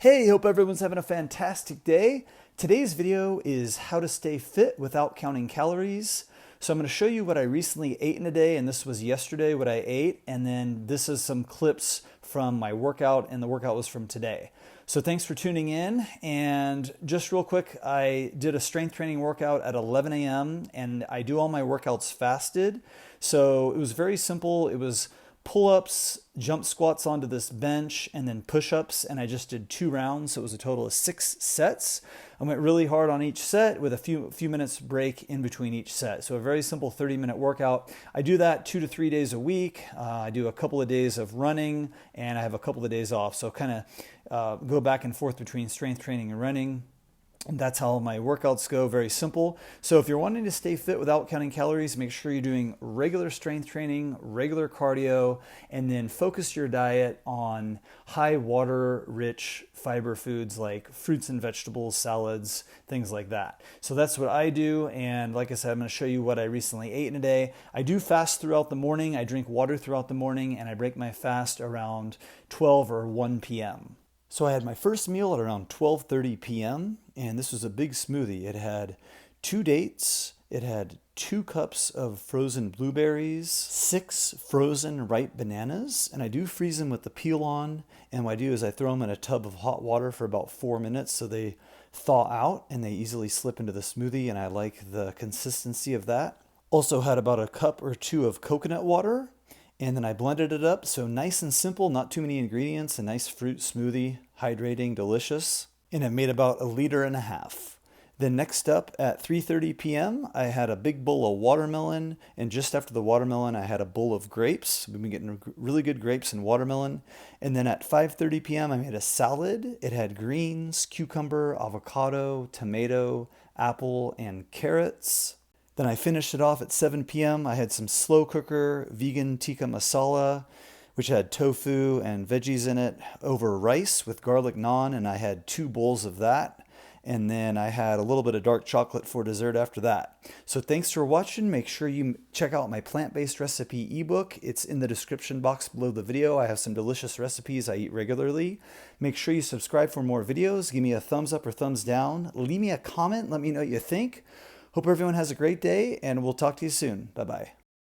Hey, hope everyone's having a fantastic day. Today's video is how to stay fit without counting calories. So I'm going to show you what I recently ate in a day, and this was yesterday what I ate, and then this is some clips from my workout, and the workout was from today. So thanks for tuning in, and just real quick, I did a strength training workout at 11 a.m. and I do all my workouts fasted. So it was very simple. It was pull-ups, jump squats onto this bench, and then push-ups, and I just did 2 rounds, so it was a total of 6 sets. I went really hard on each set with a few minutes break in between each set. So a very simple 30-minute workout. I do that 2 to 3 days a week. I do a couple of days of running, and I have a couple of days off. So kind of go back and forth between strength training and running. And that's how my workouts go, very simple. So if you're wanting to stay fit without counting calories, make sure you're doing regular strength training, regular cardio, and then focus your diet on high water rich fiber foods like fruits and vegetables, salads, things like that. So that's what I do. And like I said, I'm going to show you what I recently ate in a day. I do fast throughout the morning. I drink water throughout the morning, and I break my fast around 12 or 1 p.m. So I had my first meal at around 12:30 p.m. and this was a big smoothie. It had 2 dates, it had 2 cups of frozen blueberries, 6 frozen ripe bananas, and I do freeze them with the peel on. And what I do is I throw them in a tub of hot water for about 4 minutes so they thaw out and they easily slip into the smoothie, and I like the consistency of that. Also had about a cup or 2 of coconut water. And then I blended it up, so nice and simple, not too many ingredients, a nice fruit smoothie, hydrating, delicious. And it made about 1.5 liters. Then next up at 3:30 p.m., I had a big bowl of watermelon, and just after the watermelon, I had a bowl of grapes. We've been getting really good grapes and watermelon. And then at 5:30 p.m., I made a salad. It had greens, cucumber, avocado, tomato, apple, and carrots. Then I finished it off at 7 p.m. I had some slow cooker vegan tikka masala, which had tofu and veggies in it, over rice with garlic naan, and I had 2 bowls of that. And then I had a little bit of dark chocolate for dessert after that. So thanks for watching. Make sure you check out my plant-based recipe ebook. It's in the description box below the video. I have some delicious recipes I eat regularly. Make sure you subscribe for more videos. Give me a thumbs up or thumbs down. Leave me a comment. Let me know what you think. Hope everyone has a great day, and we'll talk to you soon. Bye-bye.